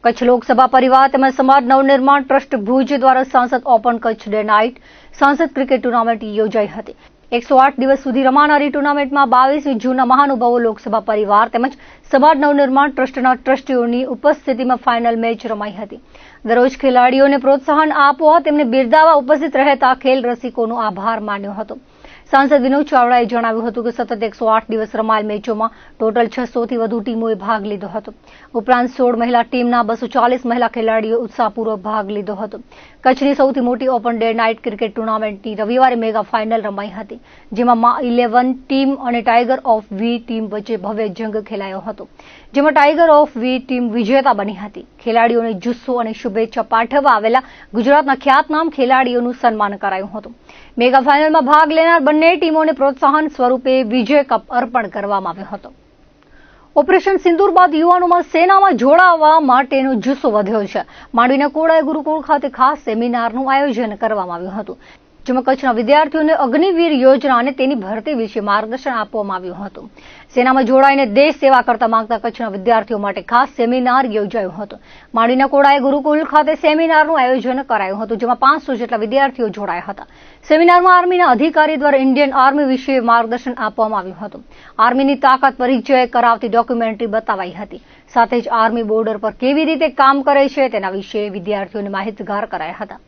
કચ્છ લોકસભા પરિવાર તેમજ સમાજ નવનિર્માણ ટ્રસ્ટ ભુજ દ્વારા સાંસદ ઓપન કચ્છ ડે નાઇટ સાંસદ ક્રિકેટ ટુર્નામેન્ટ યોજાઈ હતી। 108 દિવસ સુધી રમાનારી ટુર્નામેન્ટમાં 22 જૂનના મહાનુભાવો લોકસભા પરિવાર તેમજ સમાજ નવનિર્માણ ટ્રસ્ટના ટ્રસ્ટીઓની ઉપસ્થિતિમાં ફાઇનલ મેચ રમાઈ હતી। દરરોજ ખેલાડીઓને પ્રોત્સાહન આપવા તેમને બિરદાવવા ઉપસ્થિત રહેતા ખેલ રસિકોનો આભાર માન્યો હતો। સાંસદ વિનોદ ચાવડાએ જણાવ્યું હતું કે સતત 108 દિવસ રમાયેલ મેચોમાં ટોટલ 600 થી વધુ ટીમોએ ભાગ લીધો હતો। ઉપરાંત 16 મહિલા ટીમના 240 મહિલા ખેલાડીઓએ ઉત્સાહપૂર્વક ભાગ લીધો હતો। કચ્છની સૌથી મોટી ઓપન ડે નાઇટ ક્રિકેટ ટુર્નામેન્ટની રવિવારે મેગા ફાઇનલ રમાઈ હતી, જેમાં મા 11 ટીમ અને ટાઇગર ઓફ વી ટીમ વચ્ચે ભવ્ય જંગ ખેલાયો હતો, જેમાં ટાઇગર ઓફ વી ટીમ વિજેતા બની હતી। ખેલાડીઓને જુસ્સો અને શુભેચ્છા પાઠવવા આવેલા ગુજરાતના ખ્યાતનામ ખેલાડીઓનું સન્માન કરાયું હતું। મેગા ફાઇનલમાં ભાગ લેનાર બંને ટીમોને પ્રોત્સાહન સ્વરૂપે વિજય કપ અર્પણ કરવામાં આવ્યો હતો। ઓપરેશન સિંદૂર બાદ યુવાનોમાં સેનામાં જોડાવા માટેનો જુસ્સો વધ્યો છે। માંડવીના કોડાય ગુરુકુળ ખાતે ખાસ સેમિનારનું આયોજન કરવામાં આવ્યું હતું, જેમાં કચ્છના વિદ્યાર્થીઓને અગ્નિવીર યોજના અને તેની ભરતી વિશે માર્ગદર્શન આપવામાં આવ્યું હતું। સેનામાં જોડાઈને દેશ સેવા કરતા માંગતા કચ્છના વિદ્યાર્થીઓ માટે ખાસ સેમિનાર યોજાયો હતો। માંડવીના કોડાય ગુરુકુળ ખાતે સેમિનારનું આયોજન કરાયું હતું, જેમાં 500 જેટલા વિદ્યાર્થીઓ જોડાયા હતા। સેમિનારમાં આર્મીના અધિકારી દ્વારા ઇન્ડિયન આર્મી વિશે માર્ગદર્શન આપવામાં આવ્યું હતું। આર્મીની તાકાત પરિચય કરાવતી ડોક્યુમેન્ટરી બતાવાઈ હતી। સાથે જ આર્મી બોર્ડર પર કેવી રીતે કામ કરે છે તેના વિશે વિદ્યાર્થીઓને માહિતગાર કરાયા હતા।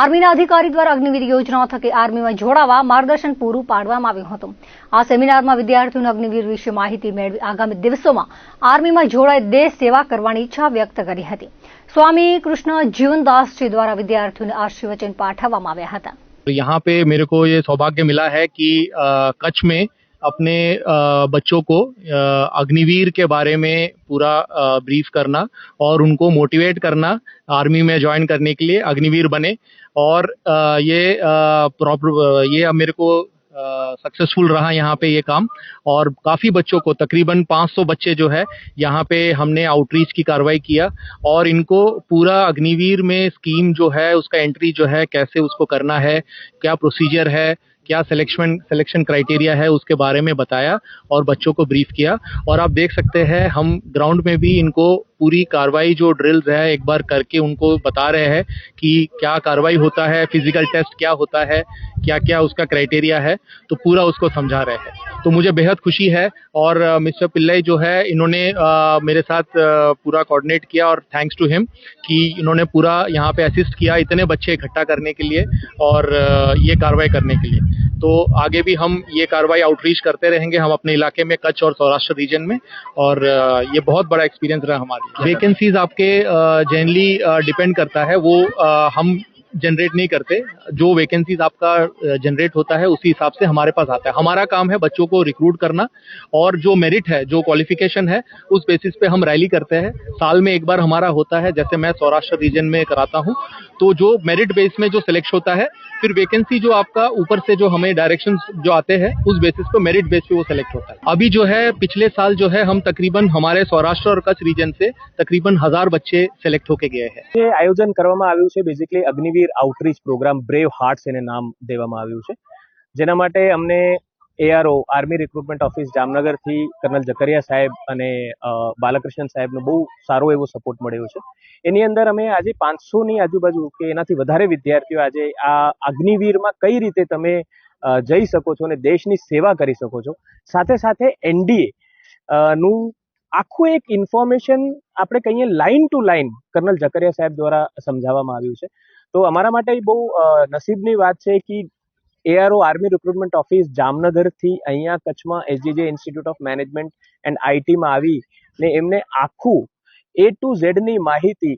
આર્મીના અધિકારી દ્વારા અગ્નિવીર યોજના થકી આર્મીમાં જોડાવા માર્ગદર્શન પૂરું પાડવામાં આવ્યું હતું। આ સેમિનારમાં વિદ્યાર્થીઓને અગ્નિવીર વિશે માહિતી મેળવી આગામી દિવસોમાં આર્મીમાં જોડાઈ દેશ સેવા કરવાની ઈચ્છા વ્યક્ત કરી હતી। સ્વામી કૃષ્ણ જીવનદાસજી દ્વારા વિદ્યાર્થીઓને આશીર્વચન પાઠવવામાં આવ્યા હતા। यहाँ पे मेरे को ये सौभाग्य मिला है कि कच्छ में अपने बच्चों को अग्निवीर के बारे में पूरा ब्रीफ करना और उनको मोटिवेट करना आर्मी में ज्वाइन करने के लिए, अग्निवीर बने। और ये अब मेरे को सक्सेसफुल रहा यहाँ पे ये काम, और काफ़ी बच्चों को तकरीबन 500 बच्चे जो है यहाँ पे हमने आउटरीच की कार्रवाई किया और इनको पूरा अग्निवीर में स्कीम जो है उसका एंट्री जो है कैसे उसको करना है, क्या प्रोसीजर है, क्या सिलेक्शन क्राइटेरिया है, उसके बारे में बताया और बच्चों को ब्रीफ किया। और आप देख सकते हैं हम ग्राउंड में भी इनको पूरी कार्रवाई जो ड्रिल्स है एक बार करके उनको बता रहे हैं कि क्या कार्रवाई होता है, फिजिकल टेस्ट क्या होता है, क्या क्या उसका क्राइटेरिया है, तो पूरा उसको समझा रहे हैं। तो मुझे बेहद खुशी है। और मिस्टर पिल्लई जो है इन्होंने मेरे साथ पूरा कोऑर्डिनेट किया और थैंक्स टू हिम कि इन्होंने पूरा यहाँ पे असिस्ट किया इतने बच्चे इकट्ठा करने के लिए और ये कार्रवाई करने के लिए। तो आगे भी हम ये कार्रवाई आउटरीच करते रहेंगे हम अपने इलाके में, कच्छ और सौराष्ट्र रीजन में। और ये बहुत बड़ा एक्सपीरियंस रहा हमारी। वैकेंसीज आपके जनरली डिपेंड करता है, वो हम जनरेट नहीं करते। जो वैकेंसीज आपका जनरेट होता है उसी हिसाब से हमारे पास आता है। हमारा काम है बच्चों को रिक्रूट करना और जो मेरिट है, जो क्वालिफिकेशन है, उस बेसिस पे हम रैली करते हैं। साल में एक बार हमारा होता है, जैसे मैं सौराष्ट्र रीजन में कराता हूँ, तो जो मेरिट बेस में जो सिलेक्ट होता है, फिर वैकेंसी जो आपका ऊपर से जो हमें डायरेक्शन जो आते हैं उस बेसिस पे मेरिट बेस पे वो सिलेक्ट होता है। अभी जो है पिछले साल जो है हम तकरीबन हमारे सौराष्ट्र और कच्छ रीजन से तकरीबन 1000 बच्चे सिलेक्ट होके गए हैं। ये आयोजन કરવામાં આવ્યું છે basically Agniveer outreach program brave hearts એને નામ દેવામાં આવ્યું છે, જેના માટે અમને એઆરઓ આર્મી રિક્રુટમેન્ટ ઓફિસ જામનગરથી કર્નલ જકરિયા સાહેબ અને બાલકૃષ્ણ સાહેબનો બહુ સારો એવો સપોર્ટ મળ્યો છે। એની અંદર અમે આજે 500ની આજુબાજુ કે એનાથી વધારે વિદ્યાર્થીઓ આજે આ અગ્નિવીરમાં કઈ રીતે તમે જઈ શકો છો અને દેશની સેવા કરી શકો છો, સાથે સાથે એનડીએ નું આખું એક ઇન્ફોર્મેશન આપણે કહીએ line to line kernel Jakariya સાહેબ દ્વારા સમજાવવામાં આવ્યું છે। તો અમારા માટે બહુ નસીબની વાત છે કે એઆરઓ આર્મી રિક્રુટમેન્ટ ઓફિસ જામનગરથી અહીંયા કચ્છમાં એસજીજે ઇન્સ્ટિટ્યૂટ ઓફ મેનેજમેન્ટ એન્ડ આઈટીમાં આવી ને એમને આખું A to Z ની માહિતી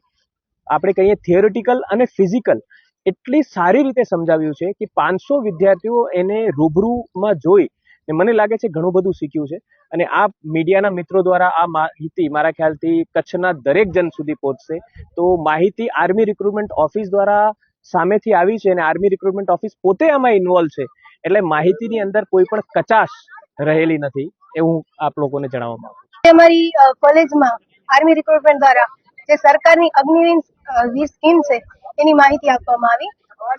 આપણે કહીએ થિયોરિટિકલ અને ફિઝિકલ એટલી સારી રીતે સમજાવ્યું છે કે 500 વિદ્યાર્થીઓ એને રૂબરૂમાં જોઈ ને મને લાગે છે ઘણું બધું શીખ્યું છે। અને આ મીડિયાના મિત્રો દ્વારા આ માહિતી મારા ખ્યાલથી કચ્છના દરેક જન સુધી પહોંચશે। તો માહિતી આર્મી રિક્રુટમેન્ટ ઓફિસ દ્વારા સામેથી આવી છે અને આર્મી રિક્રુટમેન્ટ ઓફિસ પોતે આમાં ઇન્વોલ્વ છે, એટલે માહિતીની અંદર કોઈ પણ કચાશ રહેલી નથી એવું આપ લોકોને જણાવવા માંગુ છું। અમારી કોલેજમાં આર્મી રિક્રુટમેન્ટ દ્વારા જે સરકારની અગ્નિવીર સ્કીમ છે એની માહિતી આપવામાં આવી,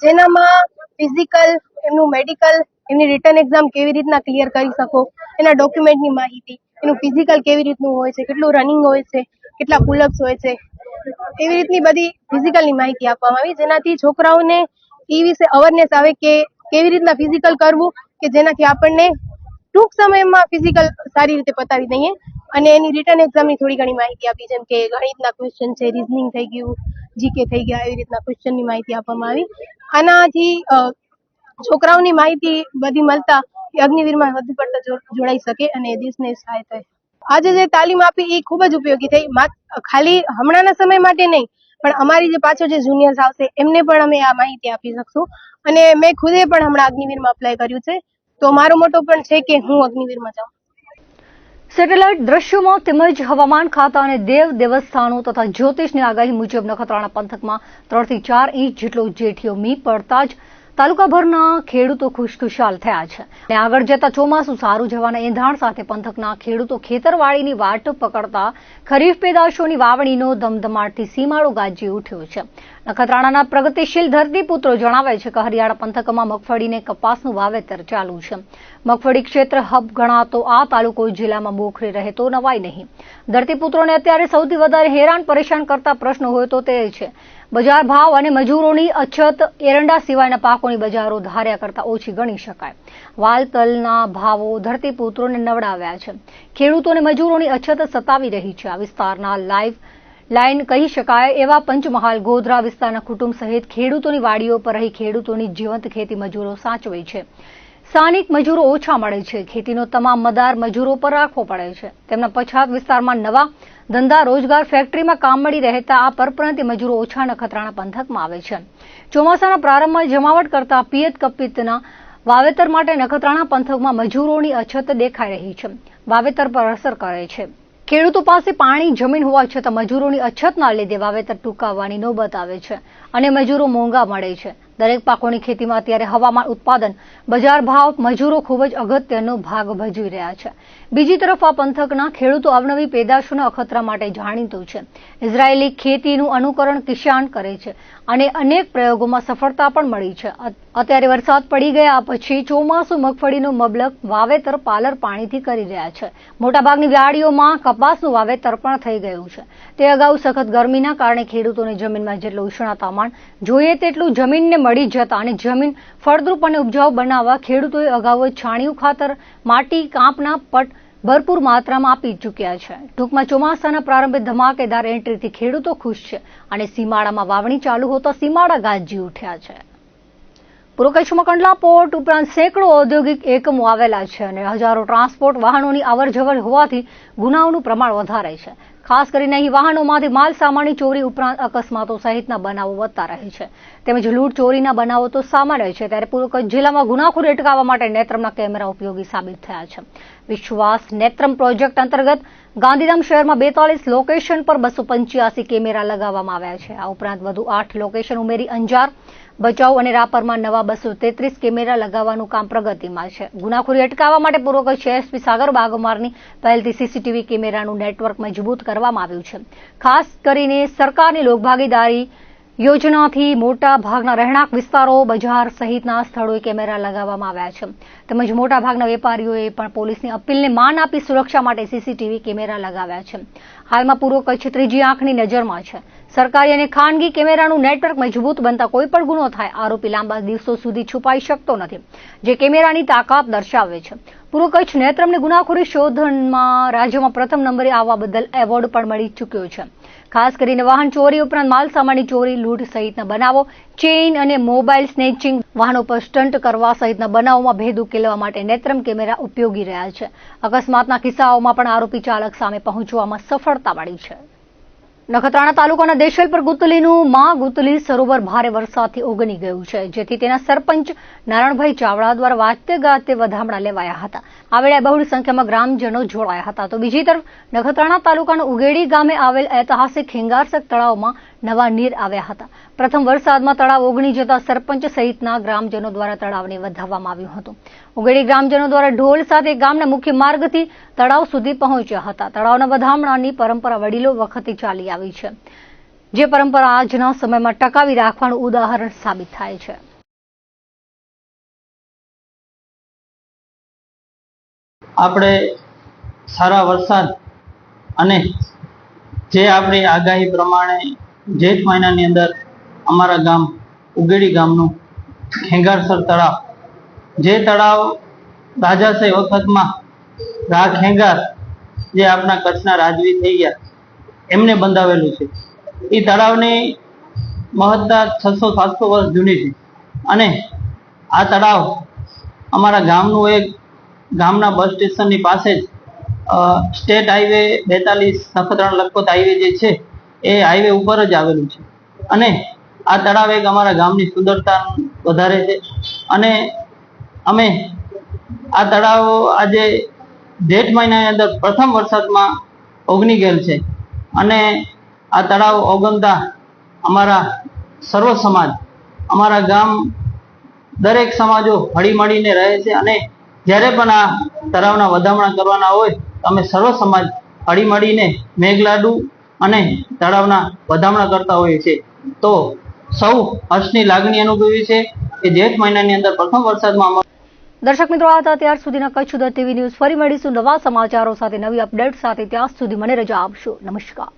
જેનામાં ફિઝિકલ, એમનું મેડિકલ, એમની રિટર્ન એક્ઝામ કેવી રીતના ક્લિયર કરી શકો, એના ડોક્યુમેન્ટની માહિતી, એનું ફિઝિકલ કેવી રીતનું હોય છે, કેટલું રનિંગ હોય છે, કેટલા પુલઅપ્સ હોય છે, એવી રીતની બધી ફિઝિકલની માહિતી આપવામાં આવી, જેનાથી છોકરાઓને એ વિશે અવેરનેસ આવે કે કેવી રીતના ફિઝિકલ કરવું કે જેનાથી આપણને ટૂંક સમયમાં ફિઝિકલ સારી રીતે પતાવી દઈએ. અને એની રિટર્ન એક્ઝામની થોડી ઘણી માહિતી આપી, જેમ કે ગણિતના ક્વેશ્ચન છે, રીઝનિંગ થઈ ગયું, જીકે થઈ ગયા, એવી રીતના ક્વેશ્ચનની માહિતી આપવામાં આવી. આનાથી છોકરાઓની માહિતી બધી મળતા અગ્નિવીરમાં વધુ પડતા જોડાઈ શકે અને દેશને સહાય થાય. આજે જે તાલીમ આપી એ ખૂબ જ ઉપયોગી થઈ, ખાલી હમણાંના સમય માટે નહીં પણ અમારી જે પાછળ જે જુનિયર્સ આવશે એમને પણ અમે આ માહિતી આપી શકશું. અને મેં ખુદે પણ હમણાં અગ્નિવીરમાં અપ્લાય કર્યું છે, તો મારો મોટો પણ છે કે હું અગ્નિવીરમાં જાઉં. સેટેલાઇટ દ્રશ્યોમાં તેમજ હવામાન ખાતા અને દેવસ્થાનો તથા જ્યોતિષની આગાહી મુજબ નખત્રાણા પંથકમાં 3 થી 4 ઇંચ જેટલો જેઠિયો મી પડતા જ તાલુકાભરના ખેડૂતો ખુશખુશાલ થયા છે. અને આગળ જતા ચોમાસું સારું જવાના એંધાણ સાથે પંથકના ખેડૂતો ખેતરવાડીની વાટ પકડતા ખરીફ પેદાશોની વાવણીનો ધમધમાટથી સીમાડો ગાજી ઉઠ્યો છે. નખત્રાણાના પ્રગતિશીલ ધરતીપુત્રો જણાવે છે કે હરિયાણા પંથકમાં મગફળીને કપાસનું વાવેતર ચાલુ છે. મગફળી ક્ષેત્ર હબ ગણાતો આ તાલુકો જિલ્લામાં મોખરે રહે તો નવાઈ નહીં. ધરતીપુત્રોને અત્યારે સૌથી વધારે હેરાન પરેશાન કરતા પ્રશ્નો હોય તો તે છે બજાર ભાવ અને મજૂરોની અછત. એરંડા સિવાયના પાકોની બજારો ધાર્યા કરતા ઓછી ગણી શકાય. વાલ તલના ભાવો ધરતીપુત્રોને નવડાવ્યા છે. ખેડૂતોને મજૂરોની અછત સતાવી રહી છે. આ વિસ્તારના લાઈન કહી શકાય એવા પંચમહાલ ગોધરા વિસ્તારના કુટુંબ સહિત ખેડૂતોની વાડીઓ પર રહી ખેડૂતોની જીવંત ખેતી મજૂરો સાચવે છે. સ્થાનિક મજૂરો ઓછા મળે છે. ખેતીનો તમામ મદાર મજૂરો પર રાખવો પડે છે. તેમના પછાત વિસ્તારમાં નવા ધંધા રોજગાર ફેક્ટરીમાં કામ મળી રહેતા આ પરપ્રાંતીય મજૂરો ઓછા નખત્રાણા પંથકમાં આવે છે. ચોમાસાના પ્રારંભમાં જમાવટ કરતા પિયત કપિતના વાવેતર માટે નખત્રાણા પંથકમાં મજૂરોની અછત દેખાઈ રહી છે. વાવેતર પર અસર કરે છે. ખેડૂતો પાસે પાણી જમીન હોવા છતાં મજૂરોની અછતના લીધે વાવેતર ટૂંકાવવાની નોબત આવે છે અને મજૂરો મોંઘા મળે છે. દરેક પાકોની ખેતીમાં અત્યારે હવામાન, ઉત્પાદન, બજાર ભાવ, મજૂરો ખૂબ જ અગત્યનો ભાગ ભજવી રહ્યા છે. બીજી તરફ આ પંથકના ખેડૂતો અવનવી પેદાશોના અખતરા માટે જાણીતું છે. ઇઝરાયેલી ખેતીનું અનુકરણ કિસાન કરે છે અને અનેક પ્રયોગોમાં સફળતા પણ મળી છે. અત્યારે વરસાદ પડી ગયા પછી ચોમાસું મગફળીનું મબલક વાવેતર પાલર પાણીથી કરી રહ્યા છે. મોટાભાગની વાડીઓમાં કપાસનું વાવેતર પણ થઈ ગયું છે. તે અગાઉ સખત ગરમીના કારણે ખેડૂતોને જમીનમાં જેટલું ઉષ્ણ તાપમાન જોઈએ તેટલું જમીનને મળી જતા અને જમીન ફળદ્રુપ અને ઉપજાઉ બનાવવા ખેડૂતોએ અગાઉ છાણિયું ખાતર, માટી, કાંપના પટ ભરપૂર માત્રામાં આપી ચૂક્યા છે. ટૂંકમાં ચોમાસાના પ્રારંભે ધમાકેદાર એન્ટ્રીથી ખેડૂતો ખુશ છે અને સીમાડામાં વાવણી ચાલુ હોતા સીમાડા ગાજી ઉઠ્યા છે. પૂર્વ કચ્છમાં કંડલા પોર્ટ ઉપરાંત સેંકડો ઔદ્યોગિક એકમો આવેલા છે અને હજારો ટ્રાન્સપોર્ટ વાહનોની અવરજવર હોવાથી ગુનાઓનું પ્રમાણ વધારે છે. ખાસ કરીને અહીં વાહનોમાંથી માલ સામાનની ચોરી ઉપરાંત અકસ્માતો સહિતના બનાવો વધતા રહે છે. તેમજ લૂંટ ચોરીના બનાવો તો સામાન્ય છે. ત્યારે પૂર્વ કચ્છ જિલ્લામાં ગુનાખોરી અટકાવવા માટે નેત્રમના કેમેરા ઉપયોગી સાબિત થયા છે. વિશ્વાસ નેત્રમ પ્રોજેક્ટ અંતર્ગત ગાંધીધામ શહેરમાં 42 લોકેશન પર 285 કેમેરા લગાવવામાં આવ્યા છે. આ ઉપરાંત વધુ 8 લોકેશન ઉમેરી અંજાર, ભચાઉ અને રાપરમાં નવા 233 કેમેરા લગાવવાનું કામ પ્રગતિમાં છે. ગુનાખોરી અટકાવવા માટે પૂર્વ કચ્છ એસપી સાગર બાગમારની પહેલથી સીસીટીવી કેમેરાનું નેટવર્ક મજબૂત કરવામાં આવ્યું છે. ખાસ કરીને સરકારની લોકભાગીદારી યોજનાથી મોટા ભાગના રહેણાંક વિસ્તારો, બજાર સહિતના સ્થળોએ કેમેરા લગાવવામાં આવ્યા છે. તેમજ મોટા ભાગના વેપારીઓએ પણ પોલીસની અપીલને માન આપી સુરક્ષા માટે સીસીટીવી કેમેરા લગાવ્યા છે. હાલમાં પૂર્વ કચ્છ ત્રીજી આંખની નજરમાં છે. સરકારી અને ખાનગી કેમેરાનું નેટવર્ક મજબૂત બનતા કોઈ પણ ગુનો થાય આરોપી લાંબા દિવસો સુધી છુપાઈ શકતો નથી, જે કેમેરાની તાકાત દર્શાવે છે. પૂર્વ કચ્છ નેત્રમને ગુનાખોરી શોધમાં રાજ્યમાં પ્રથમ નંબરે આવવા બદલ એવોર્ડ પણ મળી ચૂક્યો છે. ખાસ કરીને વાહન ચોરી ઉપરાંત માલ સામાનની ચોરી, લૂંટ સહિતના બનાવો, ચેઇન અને મોબાઈલ સ્નેચિંગ, વાહનો પર સ્ટન્ટ કરવા સહિતના બનાવોમાં ભેદ ઉકેલવા માટે નેત્રમ કેમેરા ઉપયોગી રહ્યા છે. અકસ્માતના કિસ્સાઓમાં પણ આરોપી ચાલક સામે પહોંચવામાં સફળતા મળી છે. નખત્રાણા તાલુકાના દેશલ પર ગુતલીનું માં ગુતલી સરોવર ભારે વરસાદથી ઓગની ગયું છે, જેથી તેના સરપંચ નારાયણભાઈ ચાવડા દ્વારા વાજતે ગાજતે વધામણા લેવાયા હતા. આ વેળાએ બહોળી સંખ્યામાં ગ્રામજનો જોડાયા હતા. તો બીજી તરફ નખત્રાણા તાલુકાના ઉગેડી ગામે આવેલ ઐતિહાસિક હિંગારસક તળાવમાં નવા નીર આવ્યા હતા. પ્રથમ વરસાદમાં તળાવ ઓગની જતા સરપંચ સહિતના ગ્રામજનો દ્વારા તળાવને વધાવવામાં આવ્યું હતું. ઉગેડી ગ્રામજનો દ્વારા ઢોલ સાથે ગામના મુખ્ય માર્ગથી તળાવ સુધી પહોંચ્યા હતા. તળાવના વધામણાની પરંપરા વડીલો વખતથી ચાલી આવી છે, જે પરંપરા આજના સમયમાં ટકાવી રાખવાનું ઉદાહરણ સાબિત થાય છે. આપણે સારા વરસાદ અને જે આપણી આગાહી પ્રમાણે જેઠ મહિનાની અંદર અમારા ગામ ઉગેડી ગામનું ખેંગારસર તળાવ, જે તળાવ રાજાશાહી વખતમાં રા ખેંગાર જે આપણા કચ્છના રાજવી થઈ ગયા એમને બંધાવેલું છે. એ તળાવની મહત્તા 600-700 વર્ષ જૂની છે અને આ તળાવ અમારા ગામનું એક ગામના બસ સ્ટેશનની પાસે જ state highway 42 Nakhatrana Lakhpat highway જે છે એ હાઈવે ઉપર જ આવેલું છે અને આ તળાવ એક અમારા ગામની સુંદરતા વધારે છે અને અમે આ તળાવ આજે જેઠ મહિનાની અંદર પ્રથમ વરસાદમાં ઓગની ગયેલ છે અને આ તળાવ ઓગમતા અમારા સર્વ સમાજ, અમારા ગામ દરેક સમાજો હળી મળીને રહે છે અને જ્યારે પણ આ તળાવના વધામણા કરવાના હોય તો અમે સર્વ સમાજ હળી મળીને મેઘલાડુ અને તળાવના વધામણા કરતા હોઈએ છીએ. તો સૌ હર્ષની લાગણી અનુભવી છે કે જેઠ મહિનાની અંદર પ્રથમ વરસાદમાં. દર્શક મિત્રો, આ હતા ત્યાર સુધીના કચ્છ ઉદર ટીવી ન્યૂઝ. ફરી મળીશું નવા સમાચારો સાથે, નવી અપડેટ સાથે. ત્યાં સુધી મને રજા આપશો. નમસ્કાર.